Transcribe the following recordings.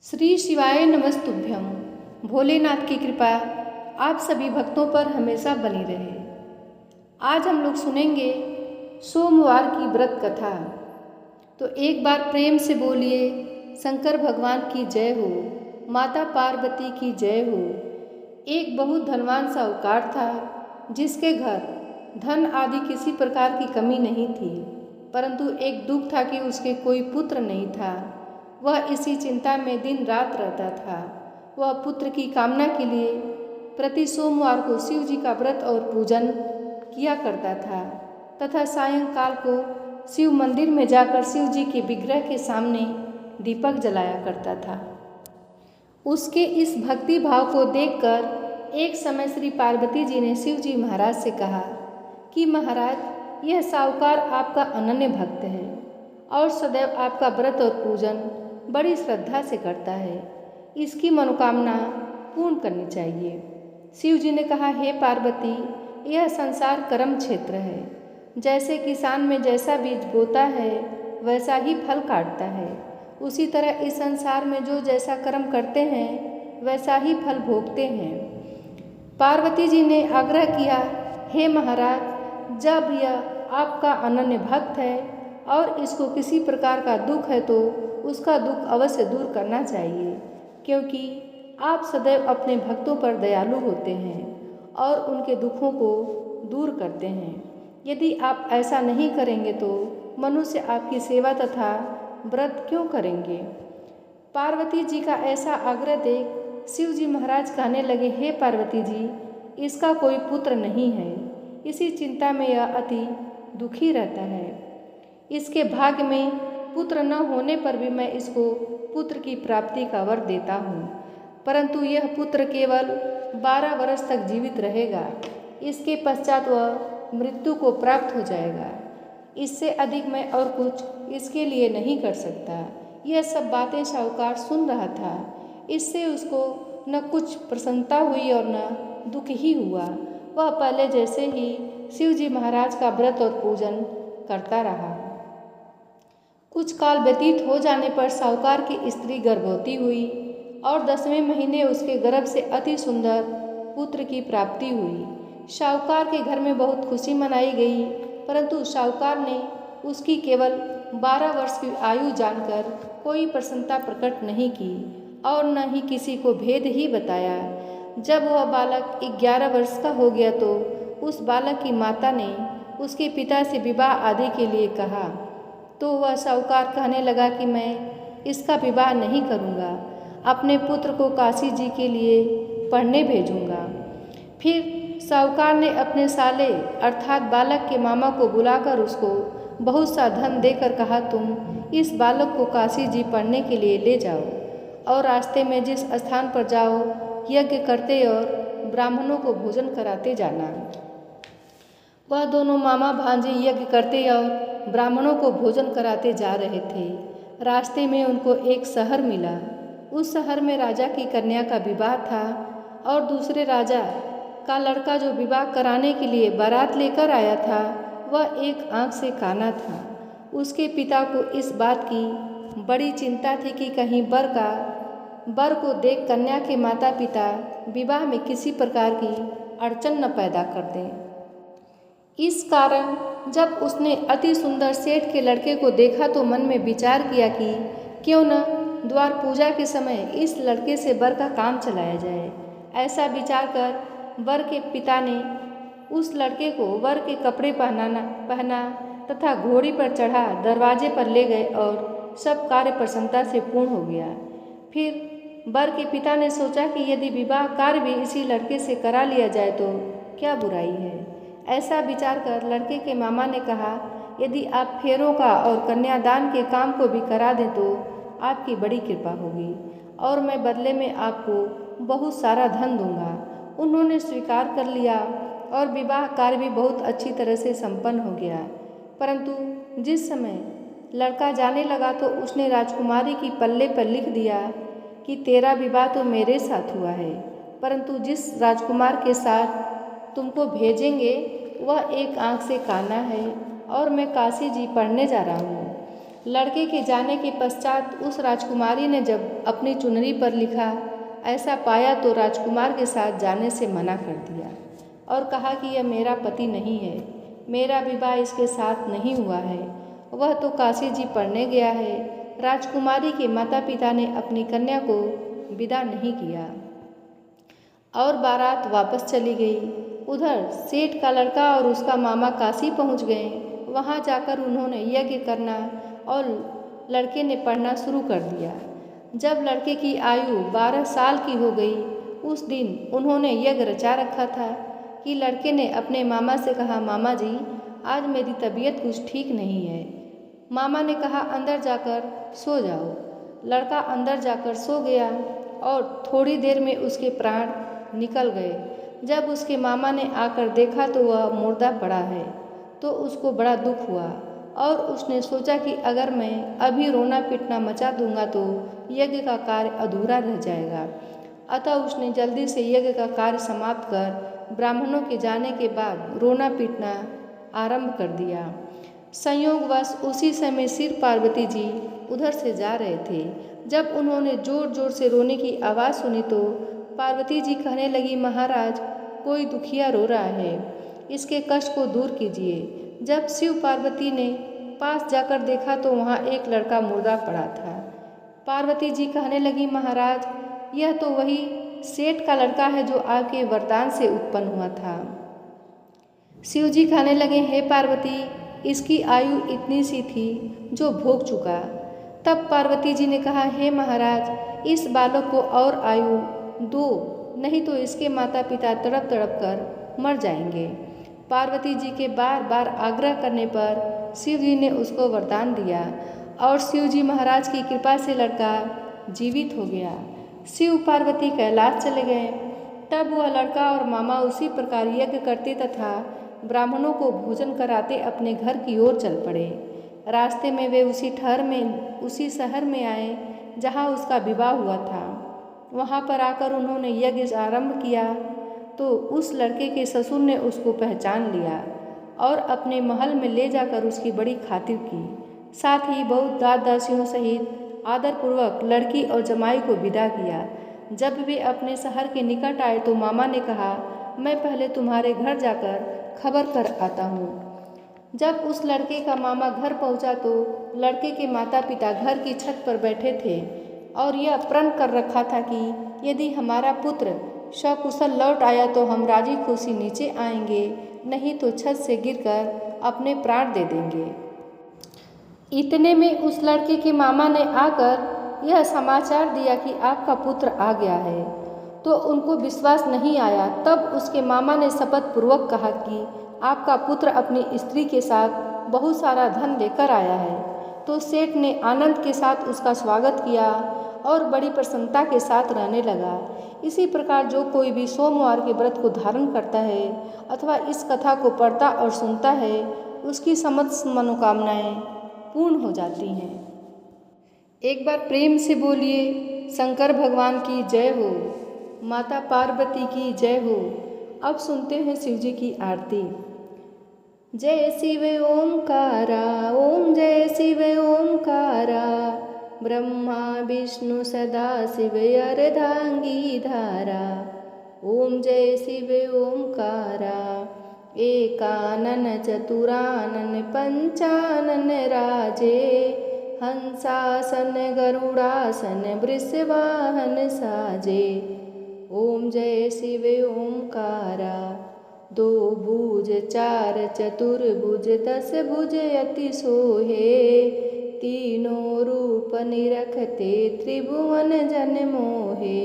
श्री शिवाय नमस्तुभ्यम। भोलेनाथ की कृपा आप सभी भक्तों पर हमेशा बनी रहे। आज हम लोग सुनेंगे सोमवार की व्रत कथा। तो एक बार प्रेम से बोलिए, शंकर भगवान की जय हो, माता पार्वती की जय हो। एक बहुत धनवान साहूकार था, जिसके घर धन आदि किसी प्रकार की कमी नहीं थी, परंतु एक दुख था कि उसके कोई पुत्र नहीं था। वह इसी चिंता में दिन रात रहता था। वह पुत्र की कामना के लिए प्रति सोमवार को शिव जी का व्रत और पूजन किया करता था तथा सायंकाल को शिव मंदिर में जाकर शिव जी के विग्रह के सामने दीपक जलाया करता था। उसके इस भक्ति भाव को देखकर एक समय श्री पार्वती जी ने शिव जी महाराज से कहा कि महाराज, यह साहूकार आपका अनन्य भक्त है और सदैव आपका व्रत और पूजन बड़ी श्रद्धा से करता है। इसकी मनोकामना पूर्ण करनी चाहिए। शिव जी ने कहा, हे पार्वती, यह संसार कर्म क्षेत्र है। जैसे किसान में जैसा बीज बोता है वैसा ही फल काटता है, उसी तरह इस संसार में जो जैसा कर्म करते हैं वैसा ही फल भोगते हैं। पार्वती जी ने आग्रह किया, हे महाराज, जब यह आपका अनन्य भक्त है और इसको किसी प्रकार का दुख है तो उसका दुख अवश्य दूर करना चाहिए, क्योंकि आप सदैव अपने भक्तों पर दयालु होते हैं और उनके दुखों को दूर करते हैं। यदि आप ऐसा नहीं करेंगे तो मनुष्य आपकी सेवा तथा व्रत क्यों करेंगे। पार्वती जी का ऐसा आग्रह देख शिव जी महाराज कहने लगे, हे पार्वती जी, इसका कोई पुत्र नहीं है। इसी चिंता में यह अति दुखी रहता है। इसके भाग्य में पुत्र न होने पर भी मैं इसको पुत्र की प्राप्ति का वर देता हूँ, परंतु यह पुत्र केवल 12 वर्ष तक जीवित रहेगा। इसके पश्चात वह मृत्यु को प्राप्त हो जाएगा। इससे अधिक मैं और कुछ इसके लिए नहीं कर सकता। यह सब बातें साहूकार सुन रहा था। इससे उसको न कुछ प्रसन्नता हुई और न दुख ही हुआ। वह पहले जैसे ही शिव जी महाराज का व्रत और पूजन करता रहा। कुछ काल व्यतीत हो जाने पर साहूकार की स्त्री गर्भवती हुई और 10वें महीने उसके गर्भ से अति सुंदर पुत्र की प्राप्ति हुई। साहूकार के घर में बहुत खुशी मनाई गई, परंतु साहूकार ने उसकी केवल 12 वर्ष की आयु जानकर कोई प्रसन्नता प्रकट नहीं की और न ही किसी को भेद ही बताया। जब वह बालक 11 वर्ष का हो गया तो उस बालक की माता ने उसके पिता से विवाह आदि के लिए कहा, तो वह साहूकार कहने लगा कि मैं इसका विवाह नहीं करूँगा, अपने पुत्र को काशी जी के लिए पढ़ने भेजूँगा। फिर साहूकार ने अपने साले अर्थात बालक के मामा को बुलाकर उसको बहुत सा धन देकर कहा, तुम इस बालक को काशी जी पढ़ने के लिए ले जाओ और रास्ते में जिस स्थान पर जाओ यज्ञ करते और ब्राह्मणों को भोजन कराते जाना। वह दोनों मामा भांजे यज्ञ करते और ब्राह्मणों को भोजन कराते जा रहे थे। रास्ते में उनको एक शहर मिला। उस शहर में राजा की कन्या का विवाह था और दूसरे राजा का लड़का जो विवाह कराने के लिए बारात लेकर आया था वह एक आंख से काना था। उसके पिता को इस बात की बड़ी चिंता थी कि कहीं वर को देख कन्या के माता पिता विवाह में किसी प्रकार की अड़चन न पैदा कर दें। इस कारण जब उसने अति सुंदर सेठ के लड़के को देखा तो मन में विचार किया कि क्यों न द्वार पूजा के समय इस लड़के से वर का काम चलाया जाए। ऐसा विचार कर वर के पिता ने उस लड़के को वर के कपड़े पहना तथा घोड़ी पर चढ़ा दरवाजे पर ले गए और सब कार्य प्रसन्नता से पूर्ण हो गया। फिर वर के पिता ने सोचा कि यदि विवाह कार्य भी इसी लड़के से करा लिया जाए तो क्या बुराई है। ऐसा विचार कर लड़के के मामा ने कहा, यदि आप फेरों का और कन्यादान के काम को भी करा दें तो आपकी बड़ी कृपा होगी और मैं बदले में आपको बहुत सारा धन दूंगा। उन्होंने स्वीकार कर लिया और विवाह कार्य भी बहुत अच्छी तरह से संपन्न हो गया। परंतु जिस समय लड़का जाने लगा तो उसने राजकुमारी की पल्ले पर लिख दिया कि तेरा विवाह तो मेरे साथ हुआ है, परंतु जिस राजकुमार के साथ तुमको भेजेंगे वह एक आंख से काना है और मैं काशी जी पढ़ने जा रहा हूँ। लड़के के जाने के पश्चात उस राजकुमारी ने जब अपनी चुनरी पर लिखा ऐसा पाया तो राजकुमार के साथ जाने से मना कर दिया और कहा कि यह मेरा पति नहीं है, मेरा विवाह इसके साथ नहीं हुआ है, वह तो काशी जी पढ़ने गया है। राजकुमारी के माता पिता ने अपनी कन्या को विदा नहीं किया और बारात वापस चली गई। उधर सेठ का लड़का और उसका मामा काशी पहुंच गए। वहां जाकर उन्होंने यज्ञ करना और लड़के ने पढ़ना शुरू कर दिया। जब लड़के की आयु 12 साल की हो गई, उस दिन उन्होंने यज्ञ रचा रखा था कि लड़के ने अपने मामा से कहा, मामा जी आज मेरी तबीयत कुछ ठीक नहीं है। मामा ने कहा अंदर जाकर सो जाओ। लड़का अंदर जाकर सो गया और थोड़ी देर में उसके प्राण निकल गए। जब उसके मामा ने आकर देखा तो वह मुर्दा पड़ा है तो उसको बड़ा दुख हुआ और उसने सोचा कि अगर मैं अभी रोना पीटना मचा दूंगा तो यज्ञ का कार्य अधूरा रह जाएगा। अतः उसने जल्दी से यज्ञ का कार्य समाप्त कर ब्राह्मणों के जाने के बाद रोना पीटना आरंभ कर दिया। संयोगवश उसी समय सिर पार्वती जी उधर से जा रहे थे। जब उन्होंने जोर जोर से रोने की आवाज़ सुनी तो पार्वती जी कहने लगी, महाराज कोई दुखिया रो रहा है, इसके कष्ट को दूर कीजिए। जब शिव पार्वती ने पास जाकर देखा तो वहाँ एक लड़का मुर्दा पड़ा था। पार्वती जी कहने लगी, महाराज यह तो वही सेठ का लड़का है जो आपके वरदान से उत्पन्न हुआ था। शिव जी कहने लगे, हे पार्वती इसकी आयु इतनी सी थी जो भोग चुका। तब पार्वती जी ने कहा, हे महाराज इस बालक को और आयु दो, नहीं तो इसके माता पिता तड़प तड़प कर मर जाएंगे। पार्वती जी के बार बार आग्रह करने पर शिव जी ने उसको वरदान दिया और शिव जी महाराज की कृपा से लड़का जीवित हो गया। शिव पार्वती कैलाश चले गए। तब वह लड़का और मामा उसी प्रकार यज्ञ करते तथा ब्राह्मणों को भोजन कराते अपने घर की ओर चल पड़े। रास्ते में वे उसी शहर में आए जहाँ उसका विवाह हुआ था। वहाँ पर आकर उन्होंने यज्ञ आरंभ किया तो उस लड़के के ससुर ने उसको पहचान लिया और अपने महल में ले जाकर उसकी बड़ी खातिर की। साथ ही बहुत दास दासियों सहित आदरपूर्वक लड़की और जमाई को विदा किया। जब वे अपने शहर के निकट आए तो मामा ने कहा, मैं पहले तुम्हारे घर जाकर खबर कर आता हूँ। जब उस लड़के का मामा घर पहुँचा तो लड़के के माता पिता घर की छत पर बैठे थे और यह प्रण कर रखा था कि यदि हमारा पुत्र सकुशल लौट आया तो हम राजी खुशी नीचे आएंगे, नहीं तो छत से गिरकर अपने प्राण दे देंगे। इतने में उस लड़के के मामा ने आकर यह समाचार दिया कि आपका पुत्र आ गया है, तो उनको विश्वास नहीं आया। तब उसके मामा ने शपथ पूर्वक कहा कि आपका पुत्र अपनी स्त्री के साथ बहुत सारा धन लेकर आया है। तो सेठ ने आनंद के साथ उसका स्वागत किया और बड़ी प्रसन्नता के साथ रहने लगा। इसी प्रकार जो कोई भी सोमवार के व्रत को धारण करता है अथवा इस कथा को पढ़ता और सुनता है, उसकी समस्त मनोकामनाएं पूर्ण हो जाती हैं। एक बार प्रेम से बोलिए, शंकर भगवान की जय हो, माता पार्वती की जय हो। अब सुनते हैं शिव जी की आरती। जय शिव ओंकारा, ओम जय शिव ओंकारा, ब्रह्मा विष्णु सदा शिव अर्धांगी धारा। ओम जय शिव ओंकारा, एकानन चतुरानन पंचानन राजे, हंसासन गरुड़ासन वृषवाहन साजे। ओम जय शिव ओंकारा, दो भुज चार चतुर्भुज 10 भुज अति सोहे, तीनों रूप निरखते त्रिभुवन जन मोहे।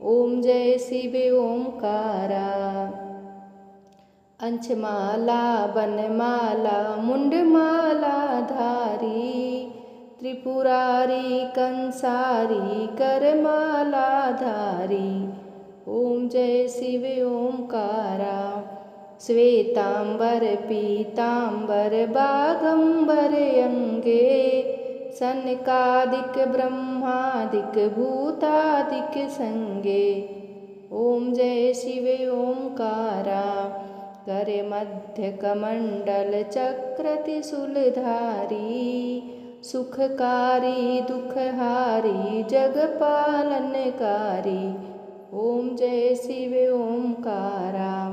ओम जय शिव ओंकारा, अंशमाला बनमाला मुंडमाला धारी, त्रिपुरारी कंसारी करमाला धारी। ओम जय शिव ओंकारा, श्वेतांबर पीतांबर बागंबर अंगे, सनकादिक ब्रह्मादिक भूतादिक संगे। ओम जय शिव ओंकारा, कर मध्य कमंडल चक्र त्रिशूलधारी, सुखकारी दुखहारी जग पालनकारी। ओम जय शिव ओमकारा।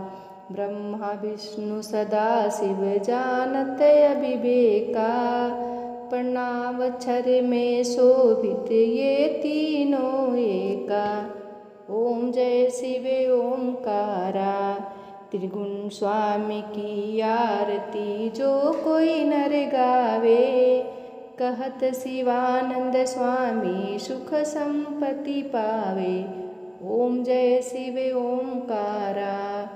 ब्रह्मा विष्णु सदा शिव जानत अविवेका। प्रणावक्षर में शोभित ये तीनों एका। ओम जय शिव ओमकारा। त्रिगुण स्वामी की आरती जो कोई नर गावे। कहत शिवानंद स्वामी सुख संपत्ति पावे। ओम जय शिव ओमकारा।